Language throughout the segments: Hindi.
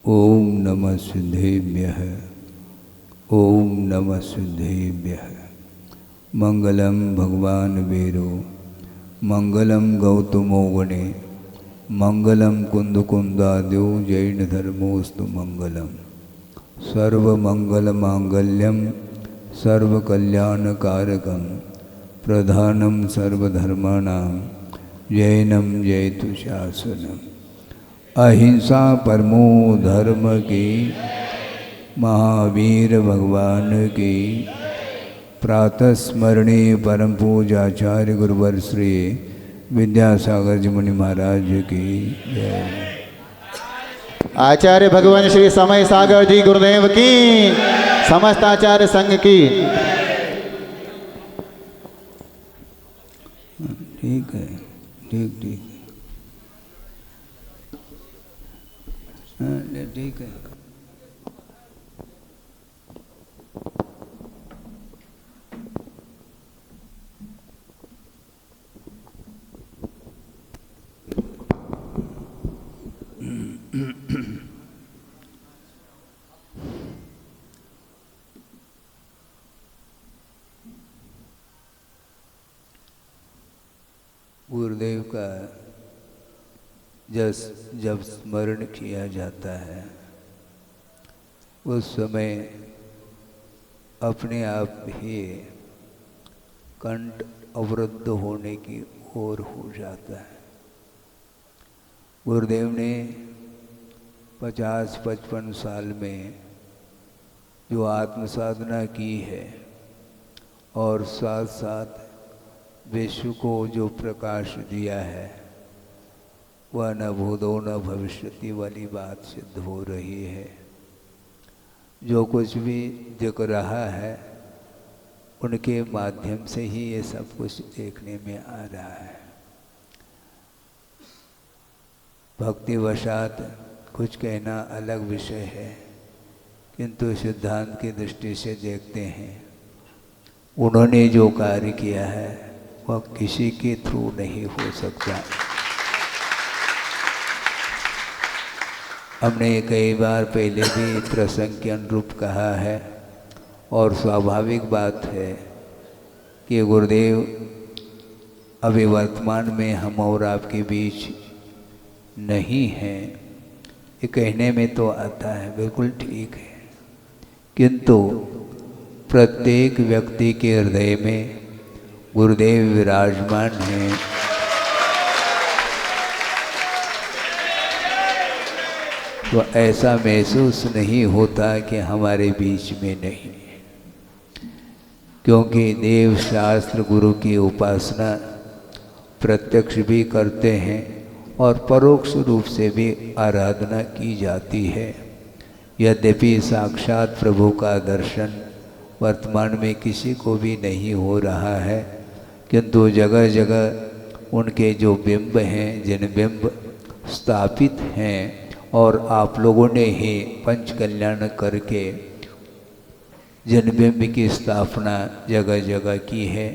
ओम नमः सिद्धेभ्यः। ओम नमः सिद्धेभ्यः। मंगलम भगवान वीरो मंगलम गौतमो गणे मंगलम कुंदकुंदाद्यो जैन धर्मोस्तु मंगलम सर्वमंगलमांगल्यम सर्वकल्याणकारकम प्रधानम सर्वधर्माणां जैनम जयतु शासनम। अहिंसा परमो धर्म की महावीर भगवान की प्रातः स्मरणीय परम पूजाचार्य गुरुवर श्री विद्यासागर जी मुनि महाराज की जय। आचार्य भगवान श्री समय सागर जी गुरुदेव की, समस्त आचार्य संघ की। ठीक है, ठीक ठीक है, ठीक है। गुरुदेव का जब स्मरण किया जाता है उस समय अपने आप ही कंठ अवरुद्ध होने की ओर हो जाता है। गुरुदेव ने 50-55 साल में जो आत्म साधना की है और साथ साथ विश्व को जो प्रकाश दिया है वह न भूतो न भविष्यति वाली बात सिद्ध हो रही है। जो कुछ भी दिख रहा है उनके माध्यम से ही ये सब कुछ देखने में आ रहा है। भक्तिवशात कुछ कहना अलग विषय है, किंतु सिद्धांत की दृष्टि से देखते हैं उन्होंने जो कार्य किया है वह किसी के थ्रू नहीं हो सकता। हमने कई बार पहले भी प्रसंग के अनुरूप कहा है और स्वाभाविक बात है कि गुरुदेव अभी वर्तमान में हम और आपके बीच नहीं हैं, ये कहने में तो आता है, बिल्कुल ठीक है, किंतु प्रत्येक व्यक्ति के हृदय में गुरुदेव विराजमान हैं। तो ऐसा महसूस नहीं होता कि हमारे बीच में नहीं, क्योंकि देव शास्त्र गुरु की उपासना प्रत्यक्ष भी करते हैं और परोक्ष रूप से भी आराधना की जाती है। यद्यपि साक्षात प्रभु का दर्शन वर्तमान में किसी को भी नहीं हो रहा है, किंतु जगह जगह उनके जो बिंब हैं, जिन बिंब स्थापित हैं और आप लोगों ने ही पंच कल्याण करके जिन बिंब की स्थापना जगह जगह की है।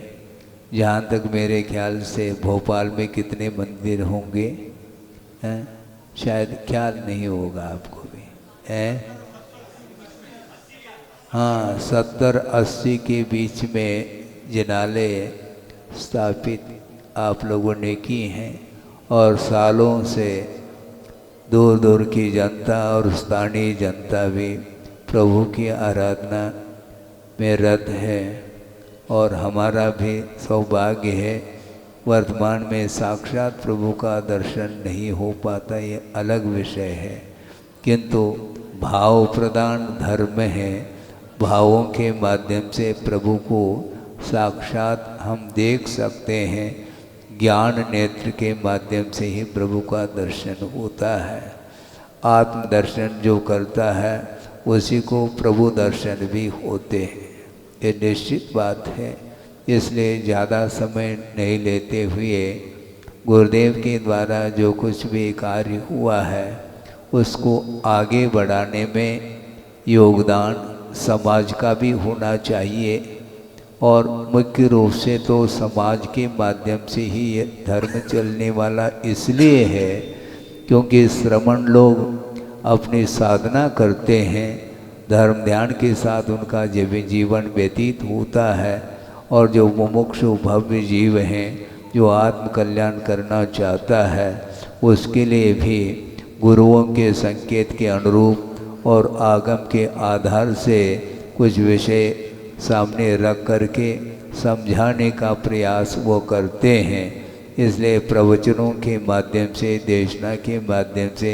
जहाँ तक मेरे ख्याल से भोपाल में कितने मंदिर होंगे हैं, शायद ख्याल नहीं होगा आपको भी हैं। हाँ, 70-80 के बीच में जिनालय स्थापित आप लोगों ने की हैं और सालों से दूर दूर की जनता और स्थानीय जनता भी प्रभु की आराधना में रत है। और हमारा भी सौभाग्य है, वर्तमान में साक्षात प्रभु का दर्शन नहीं हो पाता, ये अलग विषय है, किंतु भाव प्रदान धर्म है। भावों के माध्यम से प्रभु को साक्षात हम देख सकते हैं। ज्ञान नेत्र के माध्यम से ही प्रभु का दर्शन होता है। आत्मदर्शन जो करता है उसी को प्रभु दर्शन भी होते हैं, ये निश्चित बात है। इसलिए ज़्यादा समय नहीं लेते हुए गुरुदेव के द्वारा जो कुछ भी कार्य हुआ है उसको आगे बढ़ाने में योगदान समाज का भी होना चाहिए और मुख्य रूप से तो समाज के माध्यम से ही ये धर्म चलने वाला इसलिए है क्योंकि श्रमण लोग अपनी साधना करते हैं, धर्म ध्यान के साथ उनका जीवन व्यतीत होता है, और जो मुमुक्षु भव्य जीव हैं, जो आत्म कल्याण करना चाहता है, उसके लिए भी गुरुओं के संकेत के अनुरूप और आगम के आधार से कुछ विषय सामने रख करके समझाने का प्रयास वो करते हैं। इसलिए प्रवचनों के माध्यम से, देशना के माध्यम से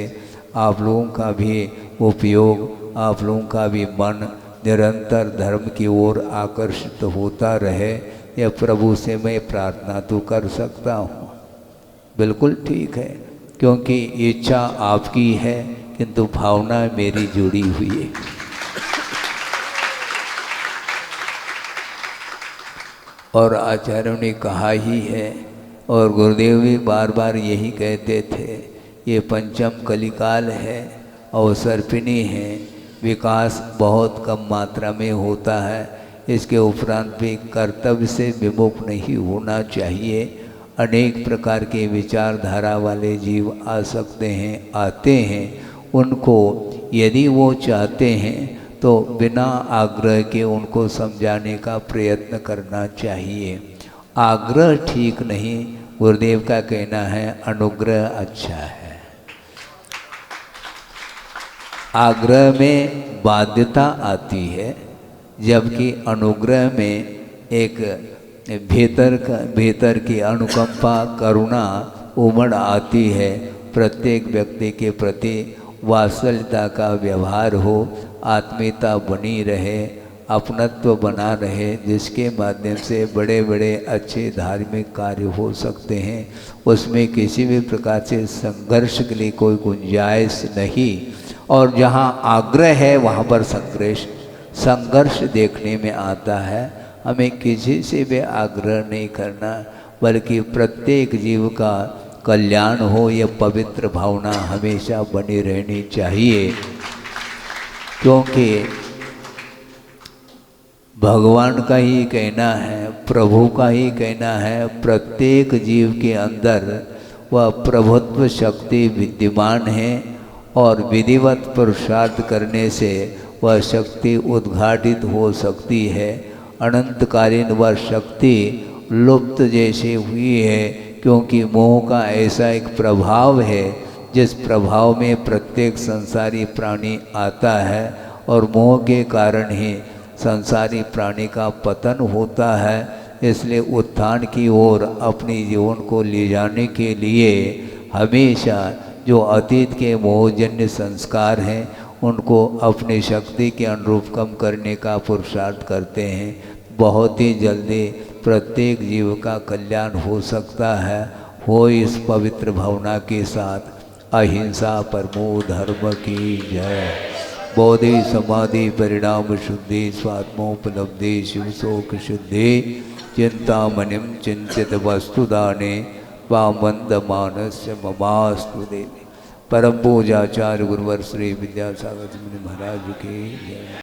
आप लोगों का भी उपयोग, आप लोगों का भी मन निरंतर धर्म की ओर आकर्षित होता रहे, यह प्रभु से मैं प्रार्थना तो कर सकता हूँ। बिल्कुल ठीक है, क्योंकि इच्छा आपकी है किंतु भावना मेरी जुड़ी हुई है। और आचार्यों ने कहा ही है, और गुरुदेव भी बार बार यही कहते थे, ये पंचम कलिकाल है, अवसर्पिणी है, विकास बहुत कम मात्रा में होता है। इसके उपरांत भी कर्तव्य से विमुख नहीं होना चाहिए। अनेक प्रकार के विचारधारा वाले जीव आ सकते हैं, आते हैं। उनको यदि वो चाहते हैं तो बिना आग्रह के उनको समझाने का प्रयत्न करना चाहिए। आग्रह ठीक नहीं, गुरुदेव का कहना है अनुग्रह अच्छा है। आग्रह में बाध्यता आती है, जबकि अनुग्रह में एक भीतर की अनुकंपा, करुणा उमड़ आती है। प्रत्येक व्यक्ति के प्रति वात्सल्यता का व्यवहार हो, आत्मीयता बनी रहे, अपनत्व बना रहे, जिसके माध्यम से बड़े बड़े अच्छे धार्मिक कार्य हो सकते हैं। उसमें किसी भी प्रकार से संघर्ष के लिए कोई गुंजाइश नहीं। और जहाँ आग्रह है वहाँ पर संघर्ष देखने में आता है। हमें किसी से भी आग्रह नहीं करना, बल्कि प्रत्येक जीव का कल्याण हो, यह पवित्र भावना हमेशा बनी रहनी चाहिए। क्योंकि भगवान का ही कहना है, प्रभु का ही कहना है, प्रत्येक जीव के अंदर वह प्रभुत्व शक्ति विद्यमान है, और विधिवत पुरुषार्थ करने से वह शक्ति उद्घाटित हो सकती है। अनंतकालीन वह शक्ति लुप्त जैसे हुई है, क्योंकि मोह का ऐसा एक प्रभाव है, जिस प्रभाव में प्रत्येक संसारी प्राणी आता है, और मोह के कारण ही संसारी प्राणी का पतन होता है। इसलिए उत्थान की ओर अपने जीवन को ले जाने के लिए हमेशा जो अतीत के मोहजन्य संस्कार हैं, उनको अपनी शक्ति के अनुरूप कम करने का पुरुषार्थ करते हैं। बहुत ही जल्दी प्रत्येक जीव का कल्याण हो सकता है। हो इस पवित्र भावना के साथ अहिंसा परमो धर्म की जय। बोधि समाधि परिणाम शुद्धि स्वात्मोपलब्धि शिव शोक शुद्धि चिंतामणिम चिंतित वस्तुदाने वामंद मानस्य ममास्तु देवी। परम पूजाचार्य गुरुवर श्री विद्यासागर जी महाराज की जय।